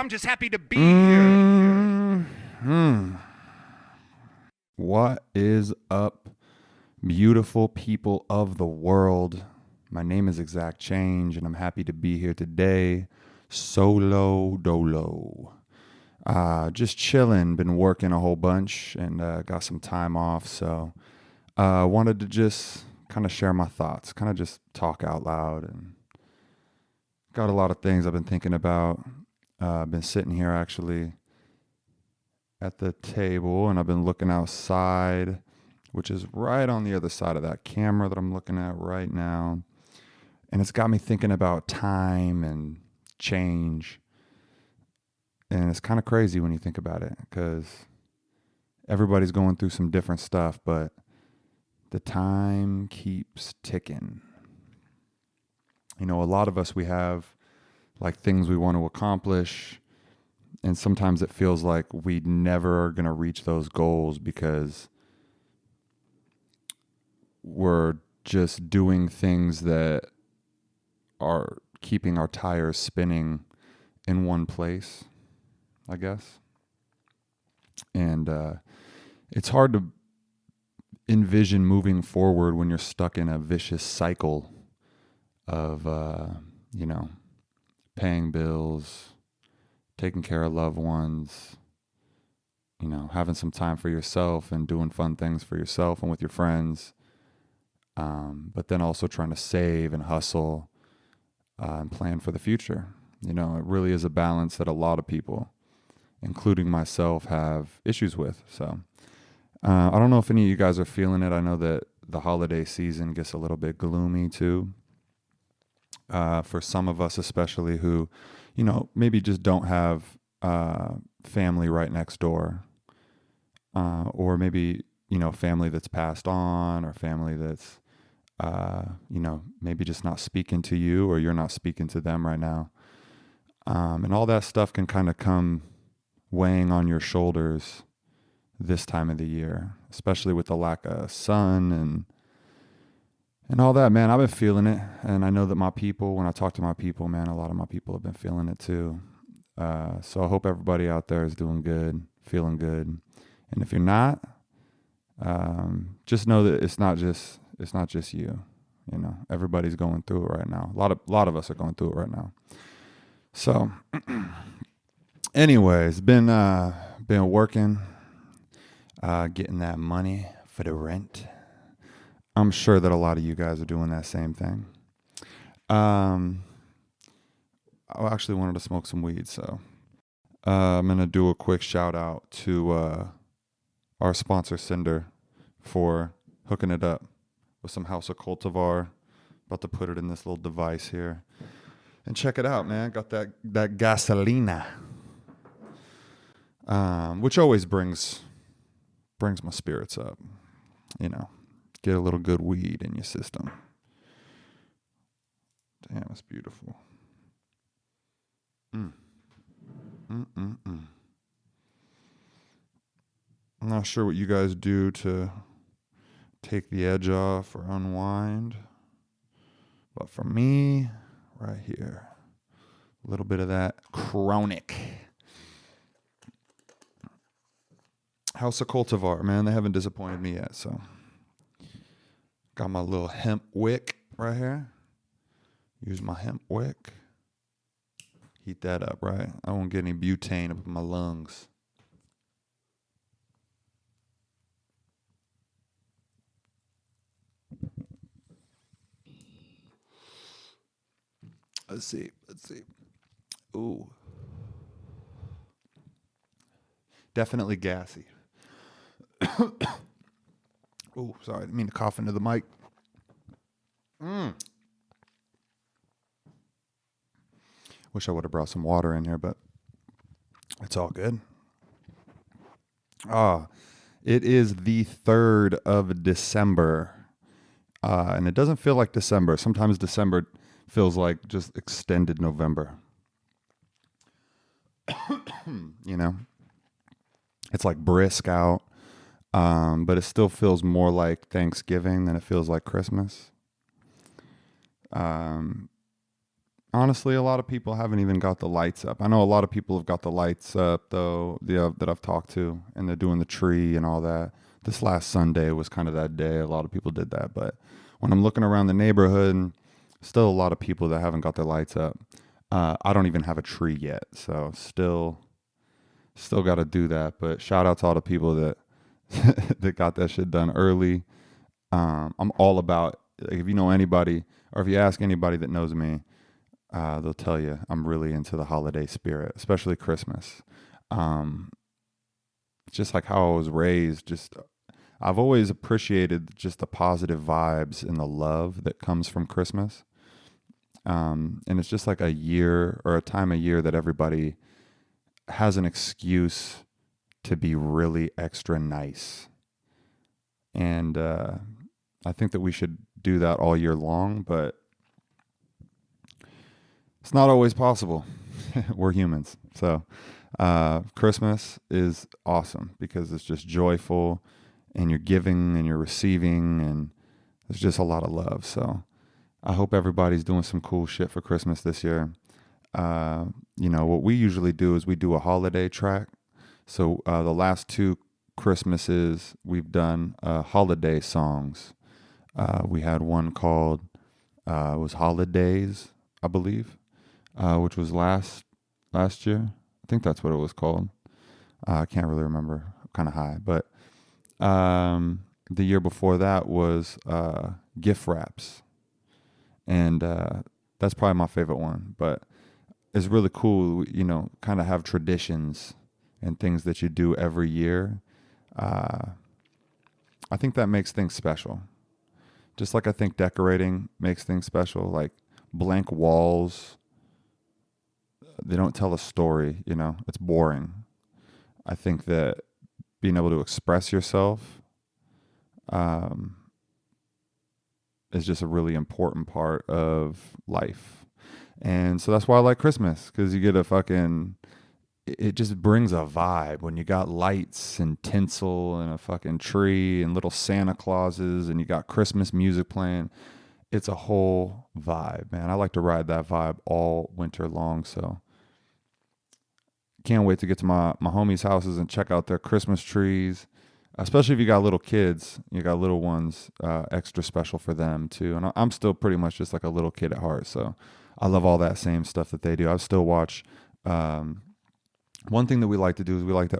I'm just happy to be here. What is up, beautiful people of the world? My name is ExZac Change, and I'm happy to be here today. Solo dolo. Just chilling, been working a whole bunch, and got some time off, so wanted to just kind of share my thoughts, kind of just talk out loud, and got a lot of things I've been thinking about. I've been sitting here actually at the table, and I've been looking outside, which is right on the other side of that camera that I'm looking at right now. And it's got me thinking about time and change. And it's kind of crazy when you think about it, because everybody's going through some different stuff, but the time keeps ticking. You know, a lot of us, we have like things we want to accomplish, and sometimes it feels like we never are going to reach those goals because we're just doing things that are keeping our tires spinning in one place, I guess. And it's hard to envision moving forward when you're stuck in a vicious cycle of, paying bills, taking care of loved ones, having some time for yourself and doing fun things for yourself and with your friends. But then also trying to save and hustle and plan for the future. It really is a balance that a lot of people, including myself, have issues with. So I don't know if any of you guys are feeling it. I know that the holiday season gets a little bit gloomy too. For some of us, especially who, maybe just don't have family right next door, or maybe, family that's passed on, or family that's, maybe just not speaking to you, or you're not speaking to them right now. And all that stuff can kind of come weighing on your shoulders this time of the year, especially with the lack of sun and all that, man. I've been feeling it. And I know that my people, when I talk to my people, man, a lot of my people have been feeling it too. So I hope everybody out there is doing good, feeling good. And if you're not, just know that it's not just you. Everybody's going through it right now. A lot of us are going through it right now. So anyways, been working, getting that money for the rent. I'm sure that a lot of you guys are doing that same thing. I actually wanted to smoke some weed, so I'm going to do a quick shout out to our sponsor, Cinder, for hooking it up with some House of Cultivar. About to put it in this little device here. And check it out, man. Got that gasolina, which always brings my spirits up, Get a little good weed in your system. Damn, it's beautiful. I'm not sure what you guys do to take the edge off or unwind, but for me, right here, a little bit of that chronic. House of Cultivar, man, they haven't disappointed me yet, so. Got my little hemp wick right here. Use my hemp wick. Heat that up, right? I won't get any butane up in my lungs. Let's see. Ooh. Definitely gassy. Oh, sorry. I didn't mean to cough into the mic. Wish I would have brought some water in here, but it's all good. It is the 3rd of December. And it doesn't feel like December. Sometimes December feels like just extended November. It's like brisk out. But it still feels more like Thanksgiving than it feels like Christmas. Honestly, a lot of people haven't even got the lights up. I know a lot of people have got the lights up though, that I've talked to, and they're doing the tree and all that. This last Sunday was kind of that day. A lot of people did that, but when I'm looking around the neighborhood, still a lot of people that haven't got their lights up. I don't even have a tree yet, so still got to do that. But shout out to all the people that that got that shit done early. I'm all about, like, if you know anybody, or if you ask anybody that knows me, they'll tell you I'm really into the holiday spirit, especially Christmas. Um, just like how I was raised, just I've always appreciated just the positive vibes and the love that comes from Christmas. And it's just like a year or a time of year that everybody has an excuse to be really extra nice. And I think that we should do that all year long, but it's not always possible. We're humans. So Christmas is awesome because it's just joyful and you're giving and you're receiving and there's just a lot of love. So I hope everybody's doing some cool shit for Christmas this year. What we usually do is we do a holiday track. So the last two Christmases we've done holiday songs. We had one called it was Holidays, I believe, which was last year. I think that's what it was called. I can't really remember. I'm kind of high, but the year before that was gift wraps, and that's probably my favorite one. But it's really cool, kind of have traditions and things that you do every year. I think that makes things special. Just like I think decorating makes things special, like blank walls, they don't tell a story, it's boring. I think that being able to express yourself is just a really important part of life. And so that's why I like Christmas, because you get it just brings a vibe when you got lights and tinsel and a fucking tree and little Santa Clauses and you got Christmas music playing. It's a whole vibe, man. I like to ride that vibe all winter long. So can't wait to get to my homies' houses and check out their Christmas trees, especially if you got little kids, you got little ones, extra special for them too. And I'm still pretty much just like a little kid at heart. So I love all that same stuff that they do. I still watch, one thing that we like to do is we like to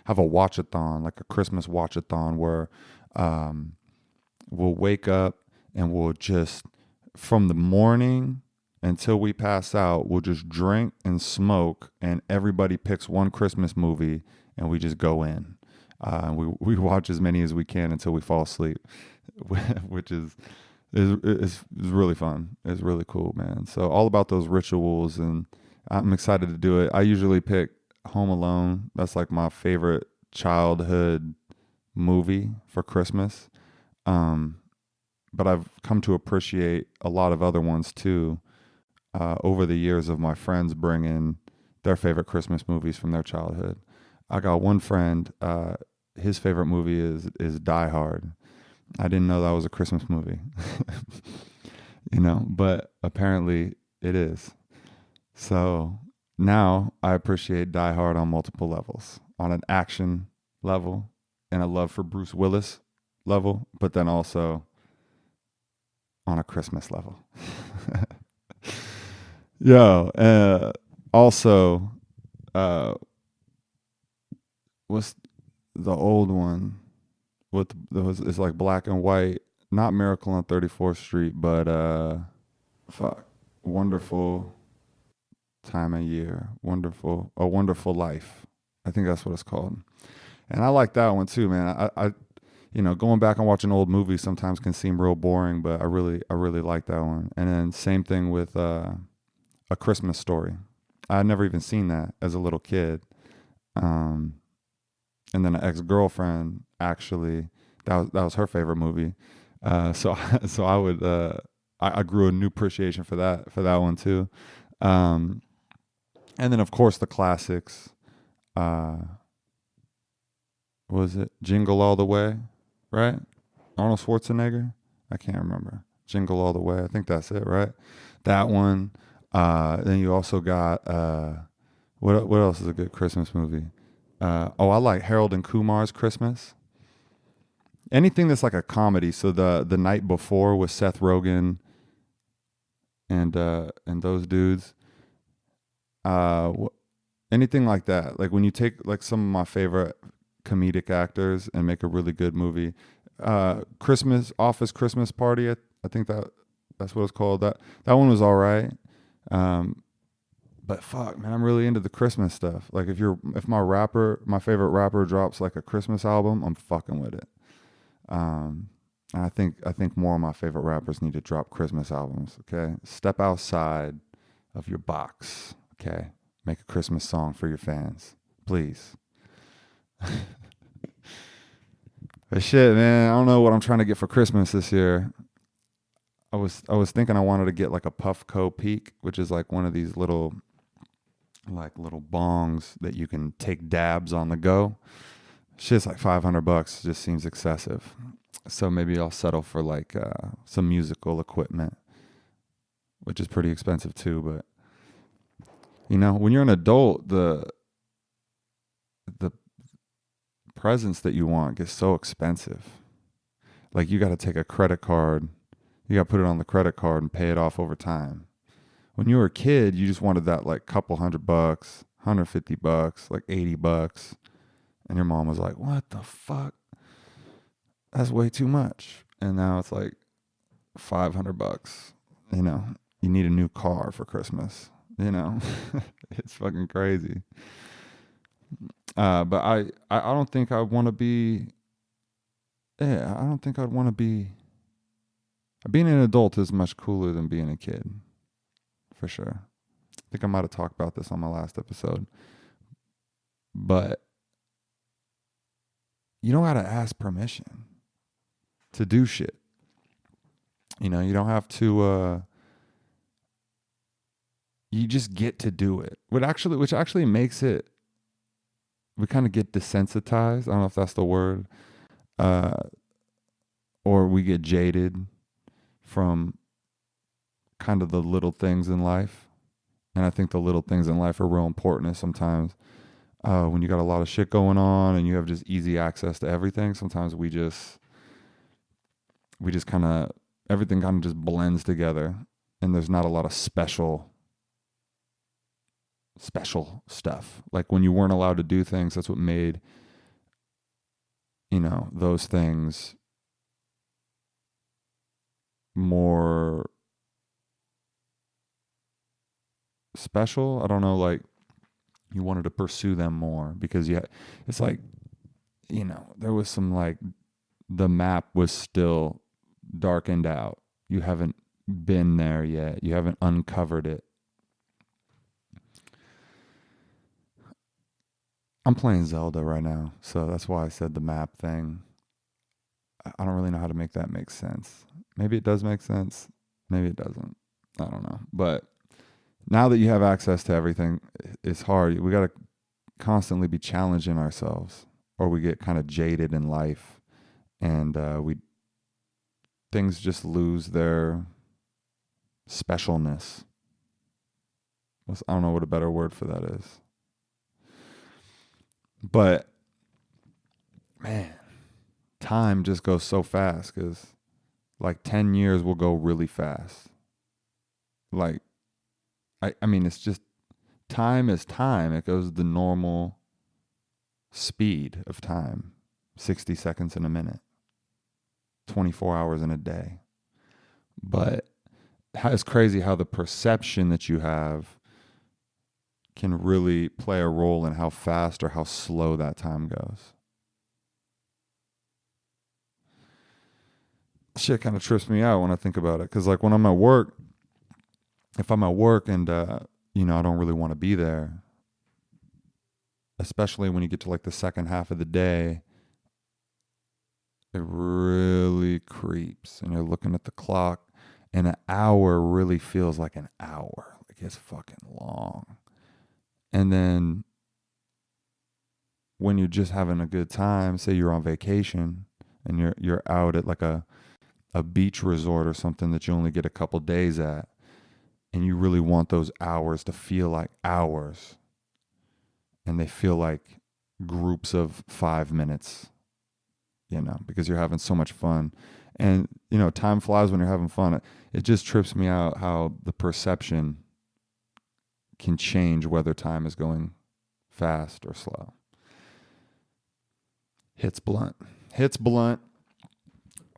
have a watch-a-thon, like a Christmas watch-a-thon where we'll wake up and we'll just, from the morning until we pass out, we'll just drink and smoke and everybody picks one Christmas movie and we just go in. We watch as many as we can until we fall asleep, which is really fun. It's really cool, man. So all about those rituals, and I'm excited to do it. I usually pick Home Alone. That's like my favorite childhood movie for Christmas. But I've come to appreciate a lot of other ones too, over the years of my friends bringing their favorite Christmas movies from their childhood. I got one friend, his favorite movie is Die Hard. I didn't know that was a Christmas movie, but apparently it is. So now I appreciate Die Hard on multiple levels, on an action level and a love for Bruce Willis level, but then also on a Christmas level. Also, what's the old one with it's like black and white, not Miracle on 34th Street, but Wonderful Time of Year, A Wonderful Life. I think that's what it's called. And I like that one too, man. I going back and watching old movies sometimes can seem real boring, but I really like that one. And then same thing with A Christmas Story. I had never even seen that as a little kid. And then an ex-girlfriend, actually, that was her favorite movie. So I would I grew a new appreciation for that one too. And then of course the classics. Was it Jingle All the Way, right? Arnold Schwarzenegger? I can't remember. Jingle All the Way. I think that's it, right? That one. Then you also got what else is a good Christmas movie? I like Harold and Kumar's Christmas. Anything that's like a comedy. So the night before with Seth Rogen and those dudes. Anything like that. Like when you take like some of my favorite comedic actors and make a really good movie. Christmas Office Christmas Party. I think that's what it's called. That one was all right. But fuck, man, I'm really into the Christmas stuff. Like if my favorite rapper drops like a Christmas album, I'm fucking with it. I think more of my favorite rappers need to drop Christmas albums. Okay, step outside of your box. Okay, make a Christmas song for your fans, please. But shit, man, I don't know what I'm trying to get for Christmas this year. I was thinking I wanted to get like a Puffco Peak, which is like one of these little bongs that you can take dabs on the go. Shit's like $500. Just seems excessive. So maybe I'll settle for like some musical equipment, which is pretty expensive too. But you know, when you're an adult, the presents that you want get so expensive. Like you got to take a credit card, you got to put it on the credit card and pay it off over time. When you were a kid, you just wanted that like couple $100, $150, like $80. And your mom was like, what the fuck? That's way too much. And now it's like $500. You know, you need a new car for Christmas. You know, it's fucking crazy. But I don't think I want to be. Yeah, I don't think I'd want to be. Being an adult is much cooler than being a kid, for sure. I think I might have talked about this on my last episode. But you don't gotta ask permission to do shit. You know, you don't have to. You just get to do it. Which actually makes it. We kind of get desensitized. I don't know if that's the word. Or we get jaded from kind of the little things in life. And I think the little things in life are real important sometimes. When you got a lot of shit going on and you have just easy access to everything, sometimes we just kind of, everything kind of just blends together and there's not a lot of special stuff. Like when you weren't allowed to do things, that's what made, you know, those things more special. I don't know, like you wanted to pursue them more because it's like, you know, there was some like the map was still darkened out. You haven't been there yet. You haven't uncovered it. I'm playing Zelda right now, so that's why I said the map thing. I don't really know how to make that make sense. Maybe it does make sense. Maybe it doesn't. I don't know. But now that you have access to everything, it's hard. We got to constantly be challenging ourselves, or we get kind of jaded in life, and things just lose their specialness. I don't know what a better word for that is. But man, time just goes so fast because like 10 years will go really fast. Like, I mean, it's just time is time. It goes the normal speed of time, 60 seconds in a minute, 24 hours in a day. But it's crazy how the perception that you have can really play a role in how fast or how slow that time goes. Shit kind of trips me out when I think about it. Because like when I'm at work, if I'm at work and, you know, I don't really want to be there, especially when you get to like the second half of the day, it really creeps. And you're looking at the clock and an hour really feels like an hour. Like it's fucking long. And then when you're just having a good time, say you're on vacation and you're out at like a beach resort or something that you only get a couple days at, and you really want those hours to feel like hours, and they feel like groups of 5 minutes, because you're having so much fun. And, time flies when you're having fun. It just trips me out how the perception can change whether time is going fast or slow. Hits blunt,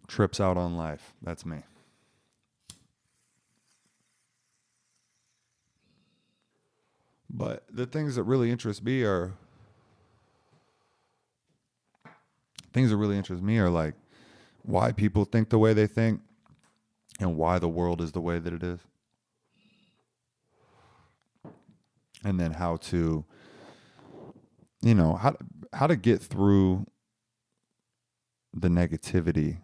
trips out on life. That's me. But the things that really interest me are like why people think the way they think and why the world is the way that it is. And then how to, how to get through the negativity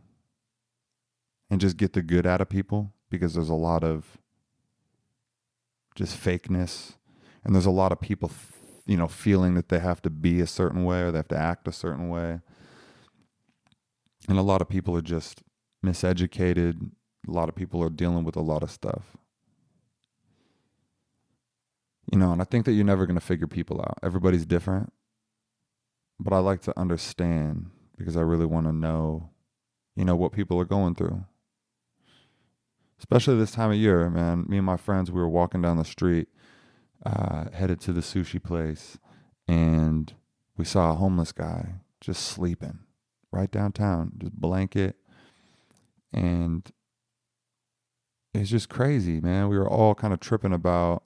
and just get the good out of people, because there's a lot of just fakeness, and there's a lot of people, feeling that they have to be a certain way or they have to act a certain way. And a lot of people are just miseducated. A lot of people are dealing with a lot of stuff. And I think that you're never going to figure people out. Everybody's different. But I like to understand, because I really want to know, what people are going through. Especially this time of year, man. Me and my friends, we were walking down the street, headed to the sushi place, and we saw a homeless guy just sleeping right downtown, just blanket. And it's just crazy, man. We were all kind of tripping about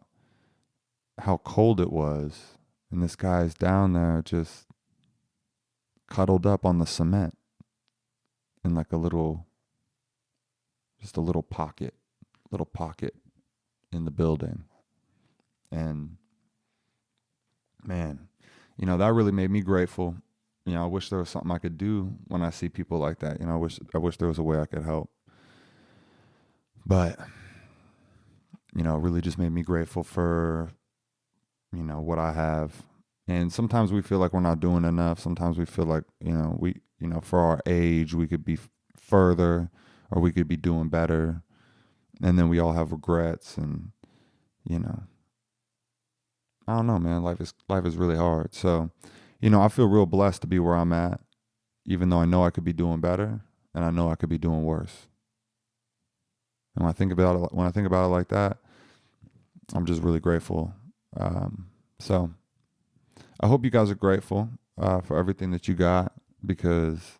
how cold it was. And this guy's down there just cuddled up on the cement in like a little pocket in the building. And man, that really made me grateful. I wish there was something I could do when I see people like that. I wish there was a way I could help. But, it really just made me grateful for, what I have. And sometimes we feel like we're not doing enough. Sometimes we feel like, for our age, we could be further or we could be doing better. And then we all have regrets, and, I don't know, man. Life is really hard. So, I feel real blessed to be where I'm at, even though I know I could be doing better and I know I could be doing worse. And when I think about it like that, I'm just really grateful. So I hope you guys are grateful for everything that you got, because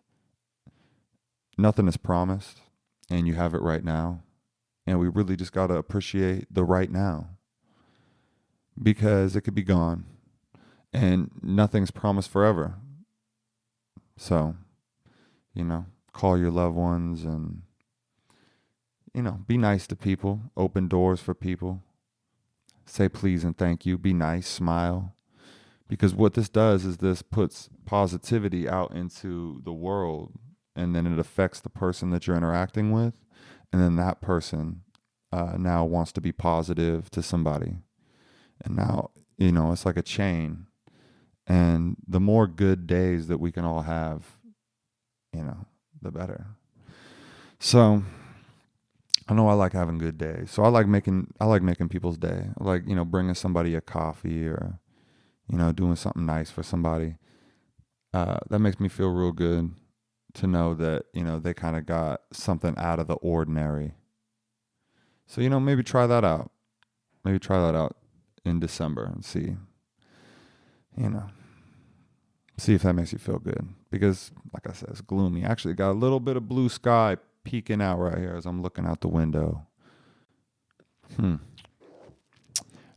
nothing is promised and you have it right now. And we really just got to appreciate the right now, because it could be gone and nothing's promised forever. So, call your loved ones and, be nice to people, open doors for people, say please and thank you, be nice, smile. Because what this does is this puts positivity out into the world, and then it affects the person that you're interacting with. And then that person now wants to be positive to somebody. And now, it's like a chain. And the more good days that we can all have, the better. So I know I like having good days. So I like making people's day. I like, bringing somebody a coffee or, doing something nice for somebody. That makes me feel real good to know that, they kind of got something out of the ordinary. So, maybe try that out. Maybe try that out in December and see if that makes you feel good. Because, like I said, it's gloomy. Actually, got a little bit of blue sky peeking out right here as I'm looking out the window.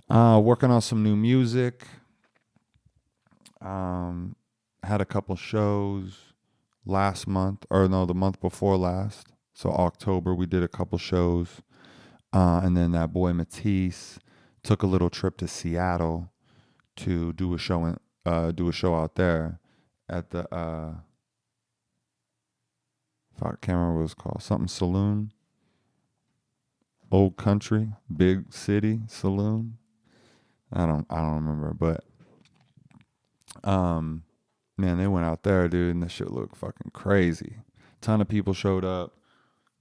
Working on some new music. Had a couple shows the month before last. So October, we did a couple shows. And then that boy Matisse took a little trip to Seattle to do a show out there at the I can't remember what it was called. Something Saloon. Old Country, Big City Saloon. I don't remember, but man, they went out there, dude, and the shit looked fucking crazy. Ton of people showed up.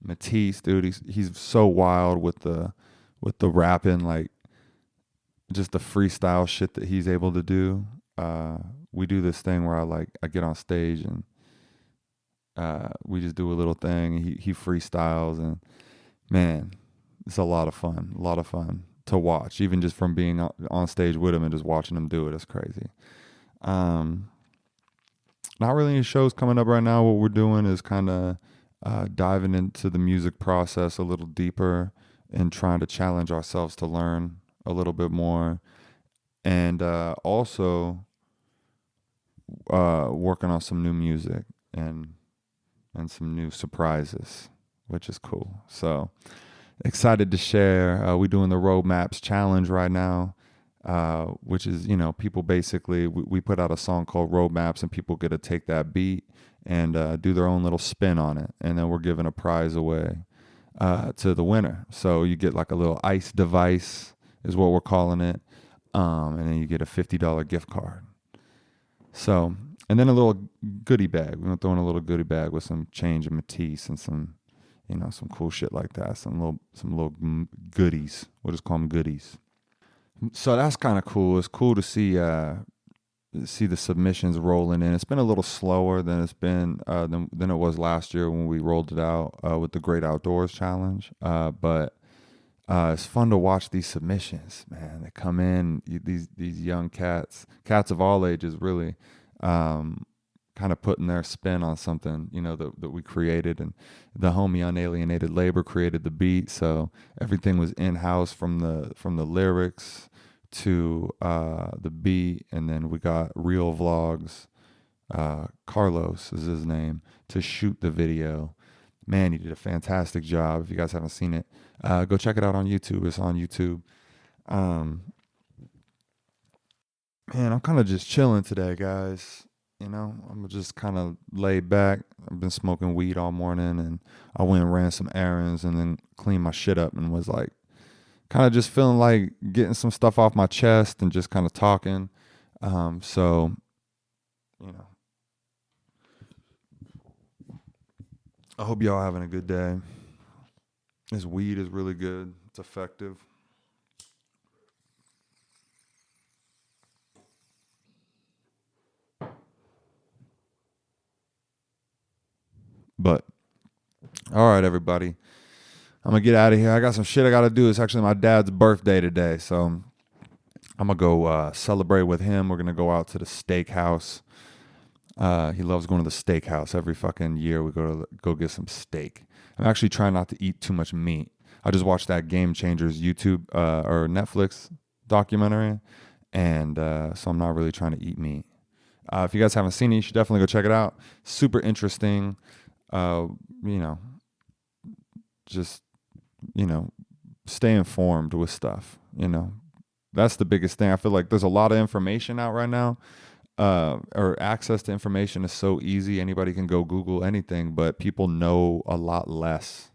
Matisse, dude, he's so wild with with the rapping, like just the freestyle shit that he's able to do. We do this thing where I get on stage and we just do a little thing. He freestyles, and man, it's a lot of fun to watch, even just from being on stage with him and just watching him do it. It's crazy. Not really any shows coming up right now. What we're doing is kind of diving into the music process a little deeper and trying to challenge ourselves to learn a little bit more, and also working on some new music and some new surprises, which is cool. So excited to share. We're doing the Roadmaps Challenge right now, which is, people basically, we put out a song called Roadmaps, and people get to take that beat and do their own little spin on it. And then we're giving a prize away to the winner. So you get like a little ice device is what we're calling it. And then you get a $50 gift card. So, and then a little goodie bag. We're throwing a little goodie bag with some change and Matisse and some, some cool shit like that. Some little goodies. We'll just call them goodies. So that's kind of cool. It's cool to see the submissions rolling in. It's been a little slower than it's been than it was last year when we rolled it out with the Great Outdoors Challenge. But it's fun to watch these submissions, man. They come in, these young cats of all ages, really, kind of putting their spin on something, that we created. And the homie Unalienated Labor created the beat, so everything was in-house from the lyrics to the beat. And then we got Real Vlogs, Carlos is his name, to shoot the video. Man, he did a fantastic job. If you guys haven't seen it, go check it out on YouTube. It's on YouTube. Man, I'm kind of just chilling today, guys. I'm just kind of laid back. I've been smoking weed all morning, and I went and ran some errands and then cleaned my shit up, and was like kind of just feeling like getting some stuff off my chest and just kind of talking. So, I hope y'all having a good day. This weed is really good. It's effective. But, all right, everybody. I'm going to get out of here. I got some shit I got to do. It's actually my dad's birthday today, so I'm going to go celebrate with him. We're going to go out to the steakhouse. He loves going to the steakhouse. Every fucking year we go get some steak. I'm actually trying not to eat too much meat. I just watched that Game Changers YouTube or Netflix documentary, and so I'm not really trying to eat meat. If you guys haven't seen it, you should definitely go check it out. Super interesting. Just, stay informed with stuff. That's the biggest thing. I feel like there's a lot of information out right now. Or access to information is so easy. Anybody can go Google anything, but people know a lot less.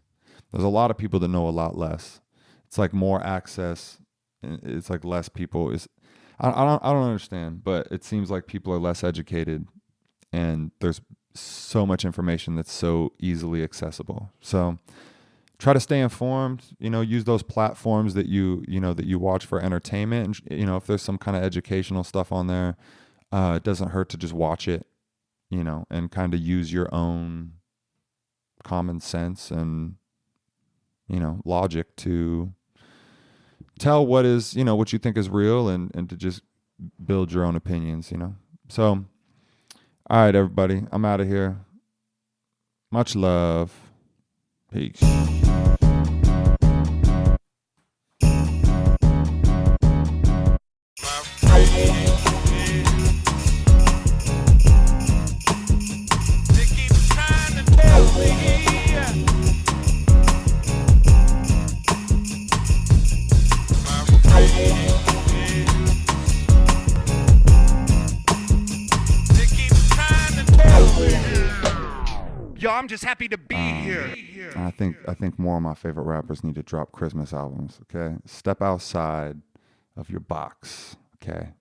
There's a lot of people that know a lot less. It's like more access. It's like less people. I don't understand, but it seems like people are less educated, and there's so much information that's so easily accessible. So try to stay informed, use those platforms that you watch for entertainment. And, if there's some kind of educational stuff on there, it doesn't hurt to just watch it, and kind of use your own common sense and, logic to tell what is, what you think is real, and to just build your own opinions, So, all right, everybody, I'm out of here. Much love. Peace. Yo, I'm just happy to be here. I think more of my favorite rappers need to drop Christmas albums. Okay, step outside of your box. Okay,